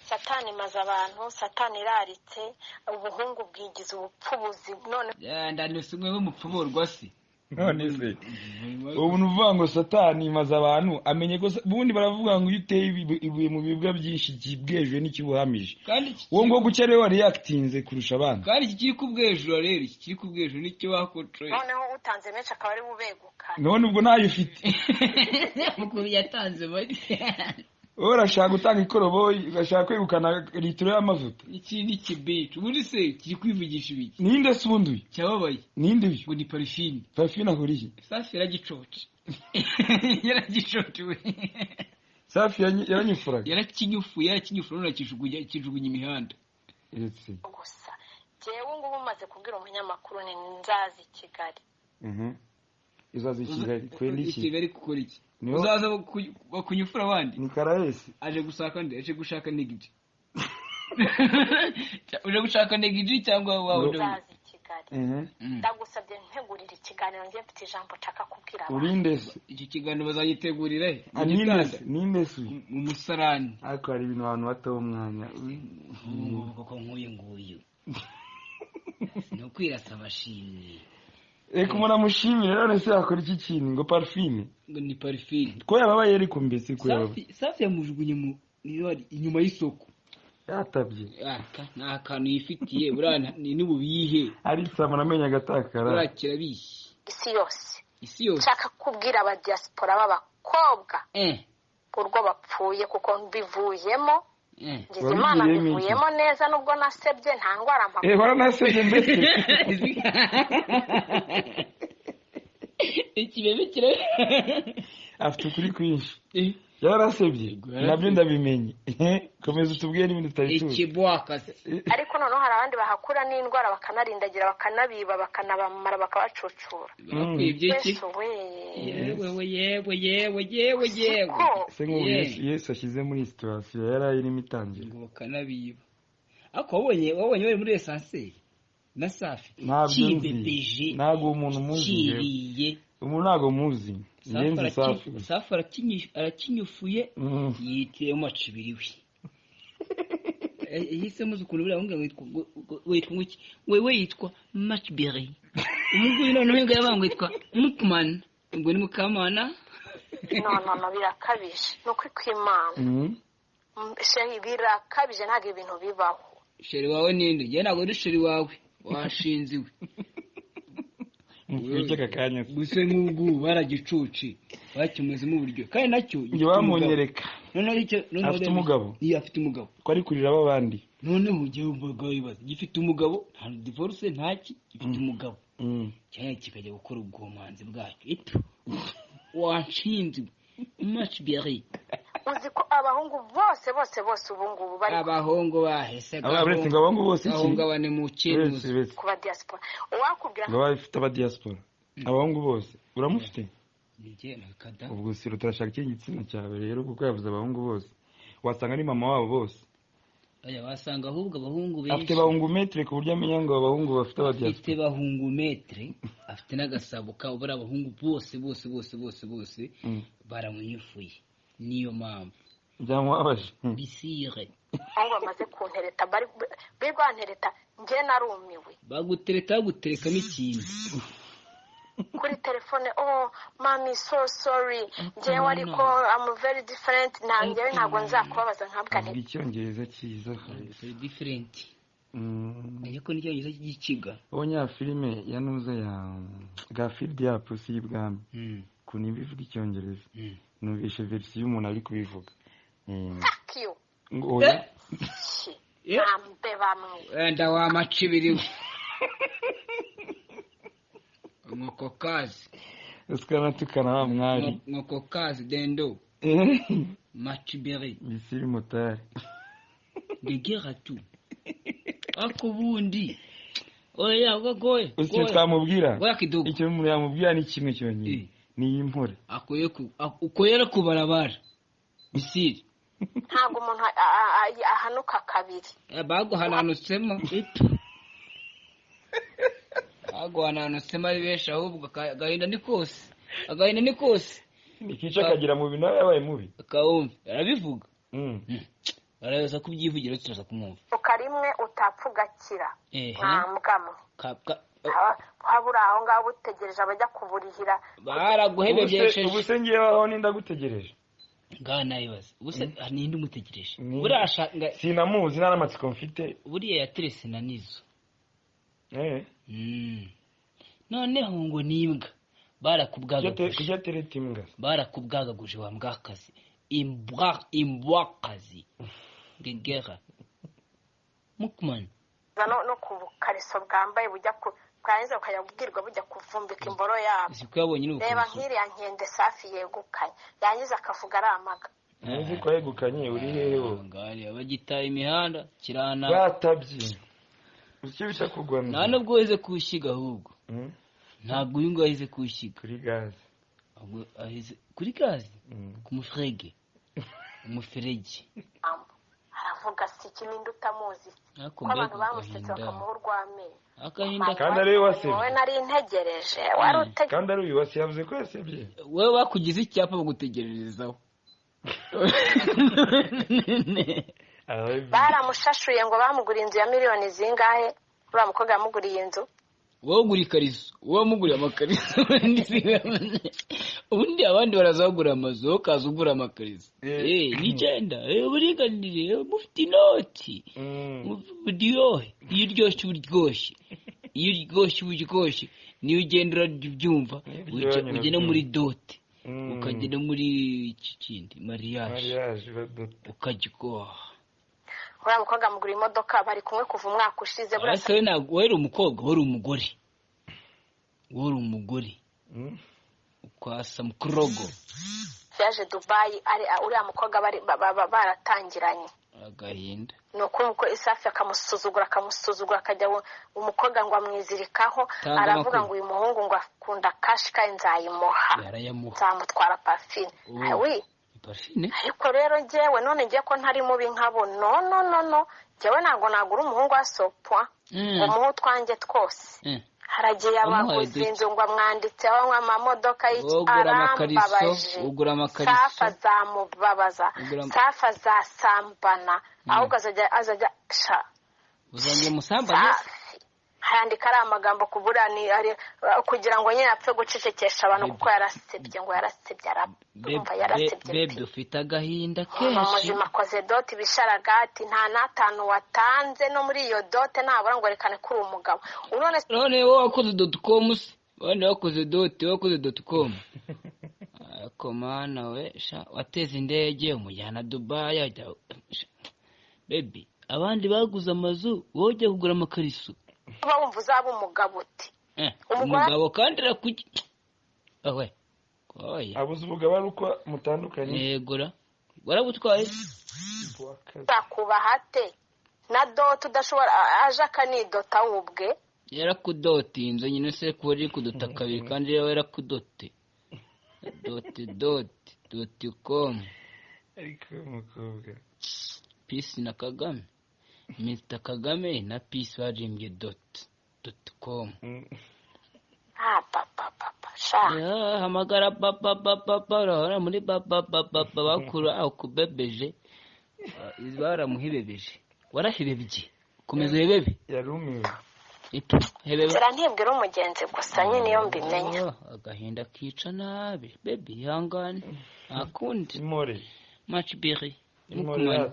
satani maze abantu, satani iraritse, ubuhungu bwigize ubupfubuzi none ndanusumwe w'umupfuburwa si none se ubu nuvuga ngo satani maze abantu amenye ko bundi baravuga ngo iyo uteye ibuye mu bibwa byinshi kibwejwe n'ikibuhamije wowe ngo gucya rero reactinze kurusha abandi kandi iki kiri kubwejura rero iki kiri kubwejura nicyo bakocoye noneho utanze menshi akaba ari bubeguka none ubwo nayo ufite mukuru yatanze bake urashaka gutanga ikoroboyi ugashaka kwegukana litiro y'amavuta iki ni kibicu ubundi se kiri kwivugisha ibiki ninde se ubundi cyababaye ninde uyu ngo ni parfine ahuriye safi yaragicoce yaragicocewe safi yaranyifuraga yarakinyufuye none kijugunya imihanda gusa jewe ngubu maze kubwira umunyamakuru ni nzazi Kigali izazi i Kigali kweli iki Kigali gukora iki uzaza bakunyufura abandi ni Karayesi aje gushaka negiji uje gushaka negiji cyangwa wawe nzazi Kigali ndagusabye ntegurira ikiganiro ngiye mfite ijambo nshaka kubwira abantu urinde se iki kiganiro bazagitegurira ninde se umusarani ariko hari ibintu abantu bataho umwanya koko nguyu no kwirasa abashimye reka umuntu amushimire none se yakora iki kintu ngo parfine ngo ni parfine ko yababaye ariko mbese ko yababaye safi yamujugunye inyuma y'isoko yatabye nta kantu yifitiye burana ni n'ububihe ari samana amenya agatakara burakira bishi isi yose nshaka kubwira aba diaspora b'abakobwa urwo bapfuye kuko mbivuyemo ngize Imana bivuyemo neza nubwo nasebye nta ndwara mpamvu baranasebye mbese ikibebe kire afite ukuri kwinshi yarasebye nabyo ndabimenye komeza utubwire n'ibintu tutari tuzi ikibwakase ariko noneho hari abandi bahakura n'indwara bakanarindagira bakanabiba bakanabamara bakabacucura bakwibye iki yewe se nk'ubu Yesu ashyize muri situation yari ayirimo itangira ngo bakanabiba ariko wabonye bari muri esanseri na safi kibebeje ntabwo umuntu muzi umuntu ntabwo muzi yenze safi arakinyufuye yitiyemo macibiriwe yise muzi ukuntu buriya ngo witwa iki wewe yitwa Matchberry umugwi noneho ngo yabango yitwa Mukman ngo ni Mukamana no birakabije no kwimana shehi birakabije ntabwo ibintu bibaho sheri wawe ninde je ntabwo ari sheri wawe washinziwe Ujeka kanya gusa nk'ubwo baragicuci bakimuzemo uburyo kandi nacyo ngiye bamunyereka none icyo afite umugabo afite umugabo ko ari kurira abandi none mugiye umugabo yibaza gifite umugabo nta divorce ntaki gifite umugabo cyane kikajya gukora ubwomanzi bwacyo ito wanshinzwe Matchberry uzi ko abahungu bose ubu ngubu bari abahungu bahese abaretse ngo abahungu bose iki abahungabane mu kintu kuba diaspora wakubwira ngo bafite aba diaspora abahungu bose uramufite nige nakada ubwo siro turashaka iki gitsina cyawe rero kuko yavuze abahungu bose wasanga ari mama wabo bose aya wasanga ahubwo abahungu benshi afite bahungu metre ku buryo amenya ngo abahungu bafite aba diaspora afite bahungu metre afite n'agasabo ka bari abahungu bose baramunyufuye niyo mpamvu byamubabaje bisire aho bamaze kuntereta bari rwantereta nge narumiwe bagutereta gutereka n'ikintu kuri telefone mami so sorry ngewe ariko I'm very different nanjyewe ntabwo nzakubabaza nkabwa nti icyongereza cyiza very different ariko n'icyongereza cy'ikiga onya filime yanuze ya Garfield ya Pussy y'ibwami kuni bivuga icyongereza numvishe version y'umuntu ari kubivuga fuck you ngo ambe bamwe enda wa macibiriwe Ngokokazi uskana tukana mwari Ngokokazi dendo Matchberry Misiri motari Ndigera tu akubundi oya gogoye icyo twamubwira kidogo icyo umuntu yamubwira ni kimwe cyonyine ni impore ukoyera kubarabara Misiri ntabwo umuntu ahanuka kabiri baguhananutsemo baguhananutsemo ari benshi ahubwo agahinda ni kose ikica akagira mu bintu yabaye mubi akawumva arabivuga araza kubyivugira turaza kumwumva ukarimwe utapfa ugakira mwambwamwe habura aho ngaho utegereje abajya kuburihira baraguhebejesheje ubu se ngiye aho ninda gutegereje ngana ibaze ubuse ninde umutegereje burashanga sinamuzi n'amatsiko mfite buriya yaterese na nizo noneho ngo nimbwa barakubwagaguje wa mbwakazi imbwakazi ngegera mukman no ku bukariso bwambaye bujya ku bwanze ukajya kubwirwa bujya kuvumbika imboro yabo reba nk'iriya nkende safi yegukanye yangiza akavuga ari amaga nzi ko yegukanye uri hehe wo ngari abagitaye imihanda kirana batabye ukibisha kugwa nta nubwo weze kushyiga ahubwo ntabwo uyu nguyu ahize kushyiga kuri gaze ahize kuri gaze ku mufrege umuferege aravuga si ikintu utamuzi ko abantu bamusetse bakamuha urw'amenyo kandi ari we wasebye wowe nari ntegereje wari utegereje kandi ari uyu wasi yavuze ko yasebye wowe bakugize icyapa bagutegererezaho baramushashuye ngo bamuguriye inzu ya miliyoni zingahe uriya mukobwa yamuguriye inzu wowe ugura ikariso wowe wamuguriye amakariso ubundi abandi baraza bagura amazu wowe ukaza ugura amakariso nigenda uburinganire mufite inoti buryohe iyo uryoshye uburyoshye iyo uryoshye uburyoshye niyo ugenda urabyumva ugenda muri dote ukagenda muri iki kindi mariage ukajya ukoha uriya mukobwa amugura imodoka bari kumwe kuva umwaka ushize burasa we ntabwo wari umukobwa wari umugore ukwasa mukorogo yaje Dubai uriya mukobwa baratangiranye agahinda nuko isafi akamusuzugura akajya umukobwa ngo amwizirikaho aravuga ngo uyu muhungu ngo akunda kashi kandi nzayimuha nzamutwara parfine ariko rero njyewe none ngiye ko ntari mubi nkabo no njyewe ntabwo nagura umuhungu wa sopwa ngo muhe utwanjye twose haragiye abaguze inzu ngo amwanditseho nk'amamodoka arambabaje safi azamubabaza safi azasambana ahubwo azajya uzajya musambana hayandika ari amagambo kugira ngo nyine apfe gucecekesha abantu kuko yarasebye arumva yarasebye bebe ufite agahinda kenshi umuzima akoze dote ibisharagati nta n'atanu watanze no muri iyo dote ntabura ngo rekane kuri umugabo none wowe wakoze .com se abandi wakoze .com ariko mana we wateze indege umujyana Dubai bebe abandi baguze amazu wowe ujya kugura amakariso uba wumva uzaba umugabo uti umugabo kandi arakujya abuze umugabo ari uko mutandukanye yegura warabutwaye akubaha te na dote udashobora aje akanidota wubwe yarakudotinze nyine se kuba ari kudota kabiri kandi rero yarakudote .com ariko umukobwa Peace na Kagame Mr. Kagame na Peace bajimbye .com hamagara papa urahora muri papa bakura aho kubebeje baramuhibebeje warahebebye komeza hebebe yarumiwe nzira ntibwira umugenzi gusa nyine iyo mbimenya agahinda kica nabi bebe ihangane akundi imore much berry imore